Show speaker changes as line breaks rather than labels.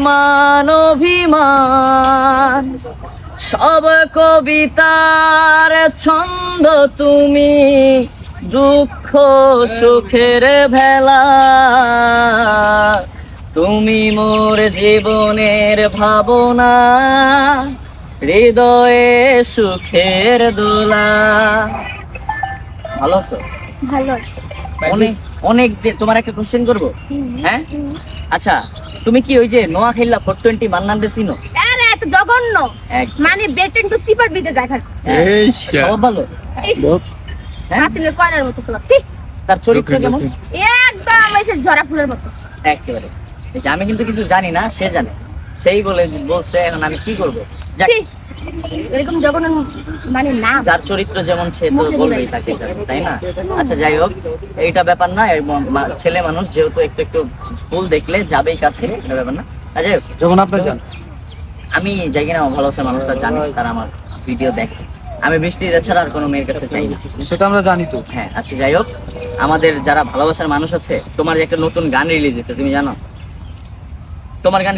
মান অভিমান সব কবিতার ছন্দ তুমি, দুঃখ সুখের ভেলা তুমি, মোর জীবনের ভাবনা, হৃদয়ে সুখের দোলা। ভালো আছো?
ভালো আছে।
অনেক অনেক তোমার একটা কোশ্চেন করবো। হ্যাঁ, আচ্ছা তুমি কি ওই যে নোয়াখাইলা 420 মান্নান রে চিনো?
আরে এত জঘন্য,
একদম।
মানে বেটেন তো চিপার দিতে যায় খালি।
এই সব ভালো। হ্যাঁ?
হাতিলের কয়নার মতো সব। ছি,
তার চরিত্র কেমন?
একদম এসে ঝরা ফুলের মতো।
একেবারে। এই যে আমি কিন্তু কিছু জানি না, সে জানে, সেই বলছে, এখন আমি কি করবো? যাক,
ছি, এরকম জঘন্য মানে না।
যার চরিত্র যেমন সে তো
মুখে
বলবেই
দিবেন।
তাকে, তাই না? আচ্ছা যাই হোক, এইটা ব্যাপার না, ছেলে মানুষ যেহেতু একটু একটু ফুল দেখলে যাবেই কাছে, এটা ব্যাপার না। আচ্ছা
যখন আপনি যান,
আমি যাই কিনা আমার ভালোবাসার মানুষটা জানি, তারা আমার ভিডিও দেখে। আমি বৃষ্টি ছাড়া আর কোনো মেয়ের কাছে চাই না।
সেটা আমরা জানি তো।
হ্যাঁ, আচ্ছা যাই হোক, আমাদের যারা ভালোবাসার মানুষ আছে, তোমার যে একটা নতুন গান রিলিজ হয়েছে তুমি জানো? তোমার গান